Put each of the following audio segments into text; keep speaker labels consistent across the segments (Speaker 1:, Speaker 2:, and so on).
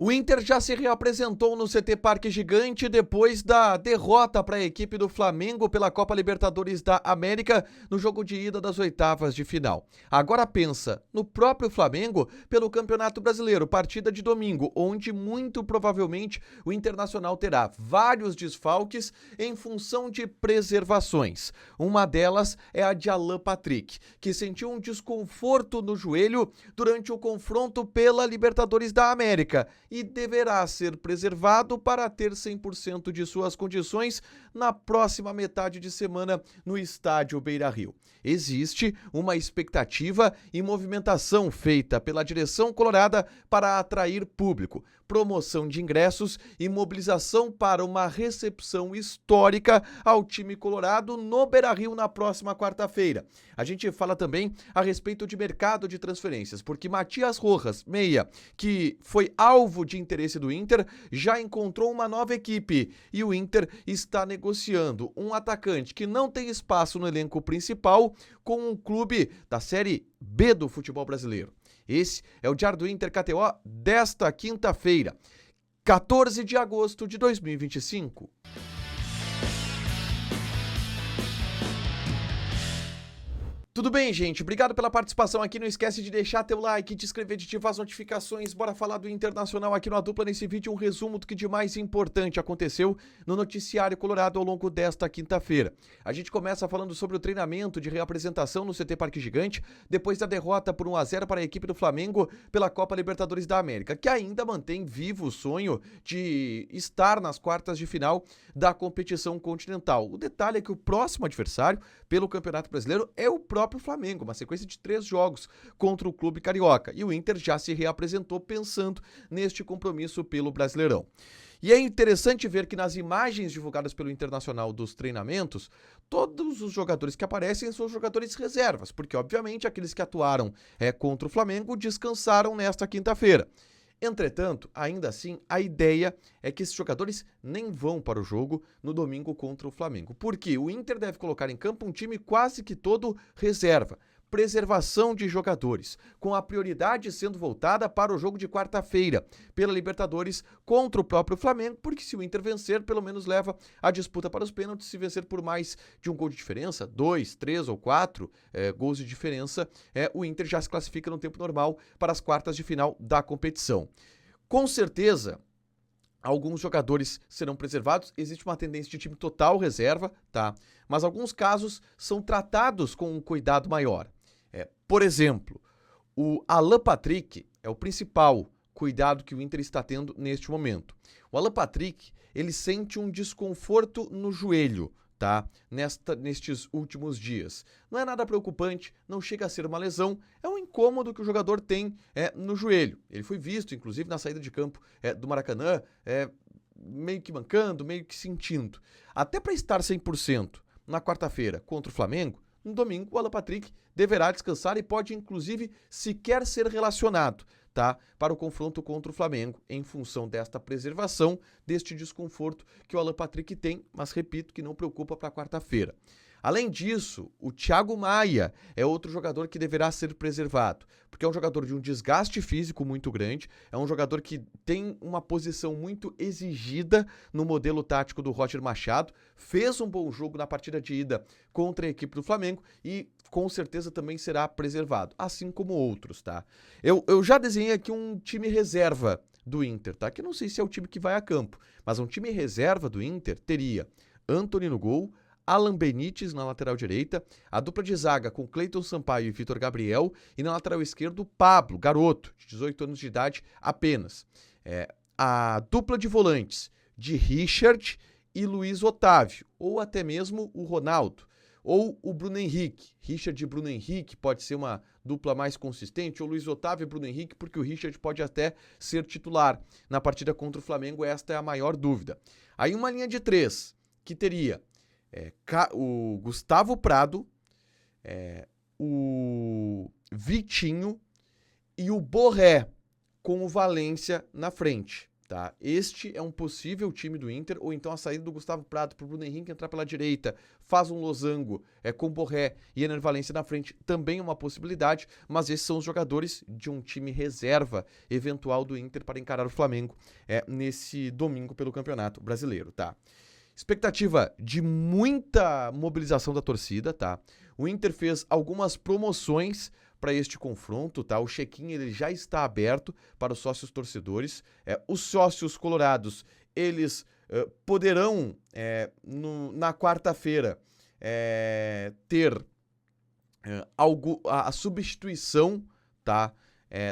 Speaker 1: O Inter já se reapresentou no CT Parque Gigante depois da derrota para a equipe do Flamengo pela Copa Libertadores da América no jogo de ida das oitavas de final. Agora pensa no próprio Flamengo pelo Campeonato Brasileiro, partida de domingo, onde muito provavelmente o Internacional terá vários desfalques em função de preservações. Uma delas é a de Alan Patrick, que sentiu um desconforto no joelho durante o confronto pela Libertadores da América e deverá ser preservado para ter 100% de suas condições na próxima metade de semana no estádio Beira-Rio. Existe uma expectativa e movimentação feita pela direção colorada para atrair público, promoção de ingressos e mobilização para uma recepção histórica ao time colorado no Beira-Rio na próxima quarta-feira. A gente fala também a respeito de mercado de transferências, porque Matias Rojas, meia, que foi alvo de interesse do Inter, já encontrou uma nova equipe e o Inter está negociando um atacante que não tem espaço no elenco principal com um clube da Série B do futebol brasileiro. Esse é o Diário do Inter KTO desta quinta-feira, 14 de agosto de 2025. Tudo bem, gente? Obrigado pela participação aqui. Não esquece de deixar teu like, de inscrever, de ativar as notificações. Bora falar do Internacional aqui no A Dupla nesse vídeo. Um resumo do que de mais importante aconteceu no noticiário colorado ao longo desta quinta-feira. A gente começa falando sobre o treinamento de reapresentação no CT Parque Gigante, depois da derrota por 1-0 para a equipe do Flamengo pela Copa Libertadores da América, que ainda mantém vivo o sonho de estar nas quartas de final da competição continental. O detalhe é que o próximo adversário pelo Campeonato Brasileiro é o próprio Flamengo, uma sequência de 3 jogos contra o clube carioca, e o Inter já se reapresentou pensando neste compromisso pelo Brasileirão. E é interessante ver que nas imagens divulgadas pelo Internacional dos treinamentos, todos os jogadores que aparecem são jogadores reservas, porque obviamente aqueles que atuaram contra o Flamengo descansaram nesta quinta-feira. Entretanto, ainda assim, a ideia é que esses jogadores nem vão para o jogo no domingo contra o Flamengo. Porque o Inter deve colocar em campo um time quase que todo reserva. Preservação de jogadores, com a prioridade sendo voltada para o jogo de quarta-feira, pela Libertadores contra o próprio Flamengo, porque se o Inter vencer, pelo menos leva a disputa para os pênaltis. Se vencer por mais de um gol de diferença, 2, 3 ou 4 gols de diferença, o Inter já se classifica no tempo normal para as quartas de final da competição. Com certeza, alguns jogadores serão preservados, existe uma tendência de time total reserva, tá? Mas alguns casos são tratados com um cuidado maior. Por exemplo, o Alan Patrick é o principal cuidado que o Inter está tendo neste momento. O Alan Patrick, ele sente um desconforto no joelho, tá? Nestes últimos dias. Não é nada preocupante, não chega a ser uma lesão, é um incômodo que o jogador tem no joelho. Ele foi visto, inclusive, na saída de campo do Maracanã, meio que mancando, meio que sentindo. Até para estar 100% na quarta-feira contra o Flamengo, no domingo o Alan Patrick deverá descansar e pode, inclusive, sequer ser relacionado, tá? Para o confronto contra o Flamengo, em função desta preservação, deste desconforto que o Alan Patrick tem, mas repito que não preocupa para quarta-feira. Além disso, o Thiago Maia é outro jogador que deverá ser preservado, porque é um jogador de um desgaste físico muito grande, é um jogador que tem uma posição muito exigida no modelo tático do Roger Machado, fez um bom jogo na partida de ida contra a equipe do Flamengo e com certeza também será preservado, assim como outros, tá? Eu já desenhei aqui um time reserva do Inter, tá? Que eu não sei se é o time que vai a campo, mas um time reserva do Inter teria Antony no gol, Alan Benítez na lateral direita, a dupla de zaga com Cleiton Sampaio e Vitor Gabriel, e na lateral esquerda Pablo, garoto, de 18 anos de idade apenas. A dupla de volantes de Richard e Luiz Otávio, ou até mesmo o Ronaldo, ou o Bruno Henrique. Richard e Bruno Henrique pode ser uma dupla mais consistente, ou Luiz Otávio e Bruno Henrique, porque o Richard pode até ser titular na partida contra o Flamengo, esta é a maior dúvida. Aí uma linha de 3, que teria o Gustavo Prado, o Vitinho e o Borré com o Valência na frente, tá? Este é um possível time do Inter, ou então a saída do Gustavo Prato pro Bruno Henrique entrar pela direita, faz um losango com Borré e Ener Valencia na frente, também é uma possibilidade, mas esses são os jogadores de um time reserva eventual do Inter para encarar o Flamengo nesse domingo pelo Campeonato Brasileiro, tá? Expectativa de muita mobilização da torcida, tá? O Inter fez algumas promoções para este confronto, tá? O check-in ele já está aberto para os sócios torcedores. Os sócios colorados, eles poderão, na quarta-feira, ter a substituição, tá?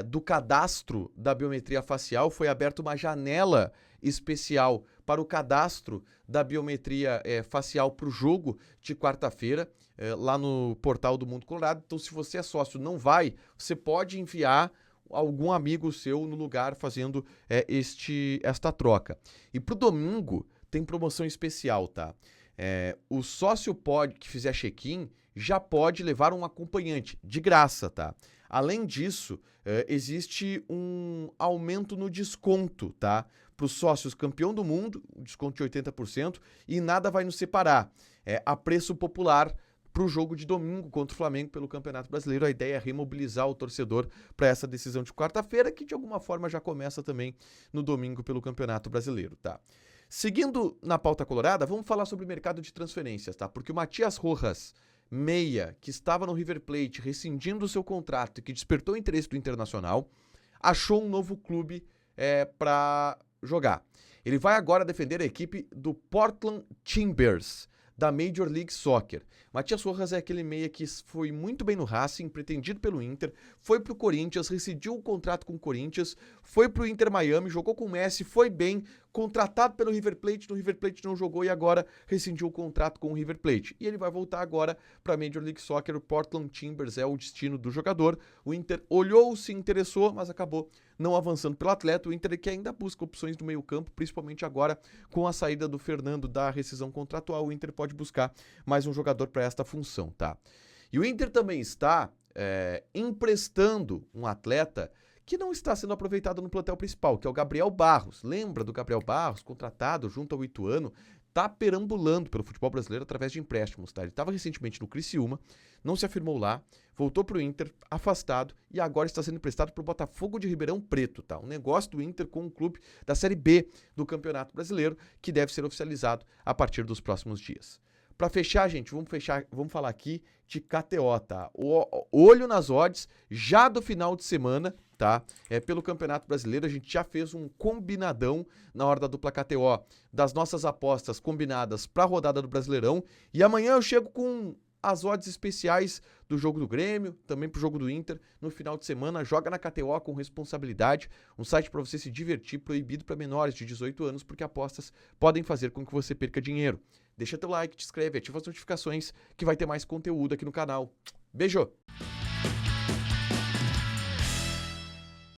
Speaker 1: Do cadastro da biometria facial. Foi aberta uma janela especial para o cadastro da biometria facial para o jogo de quarta-feira, lá no portal do Mundo Colorado. Então, se você é sócio, não vai, você pode enviar algum amigo seu no lugar fazendo esta troca. E para o domingo tem promoção especial, tá? O sócio que fizer check-in já pode levar um acompanhante de graça, tá? Além disso, existe um aumento no desconto, tá? Para os sócios campeão do mundo, desconto de 80%, e nada vai nos separar. A preço popular para o jogo de domingo contra o Flamengo pelo Campeonato Brasileiro. A ideia é remobilizar o torcedor para essa decisão de quarta-feira, que de alguma forma já começa também no domingo pelo Campeonato Brasileiro, tá? Seguindo na pauta colorada, vamos falar sobre o mercado de transferências, tá? Porque o Matias Rojas, meia, que estava no River Plate rescindindo o seu contrato e que despertou o interesse do Internacional, achou um novo clube para jogar. Ele vai agora defender a equipe do Portland Timbers, da Major League Soccer. Matias Rojas é aquele meia que foi muito bem no Racing, pretendido pelo Inter, foi pro Corinthians, rescindiu o contrato com o Corinthians, foi pro Inter Miami, jogou com o Messi, foi bem, contratado pelo River Plate, no River Plate não jogou e agora rescindiu o contrato com o River Plate. E ele vai voltar agora para a Major League Soccer. O Portland Timbers é o destino do jogador. O Inter olhou, se interessou, mas acabou não avançando pelo atleta. O Inter que ainda busca opções no meio campo, principalmente agora com a saída do Fernando da rescisão contratual. O Inter pode buscar mais um jogador para esta função, tá? E o Inter também está emprestando um atleta que não está sendo aproveitado no plantel principal, que é o Gabriel Barros. Lembra do Gabriel Barros, contratado junto ao Ituano? Tá perambulando pelo futebol brasileiro através de empréstimos, tá? Ele estava recentemente no Criciúma, não se afirmou lá, voltou pro Inter, afastado, e agora está sendo emprestado pro Botafogo de Ribeirão Preto, tá? Um negócio do Inter com um clube da Série B do Campeonato Brasileiro, que deve ser oficializado a partir dos próximos dias. Para fechar, gente, vamos falar aqui de KTO, tá? Olho nas odds já do final de semana, tá? Pelo Campeonato Brasileiro, a gente já fez um combinadão na hora da dupla KTO das nossas apostas combinadas para a rodada do Brasileirão. E amanhã eu chego com as odds especiais do jogo do Grêmio, também pro jogo do Inter, no final de semana. Joga na KTO com responsabilidade, um site para você se divertir, proibido para menores de 18 anos, porque apostas podem fazer com que você perca dinheiro. Deixa teu like, te inscreve, ativa as notificações que vai ter mais conteúdo aqui no canal. Beijo!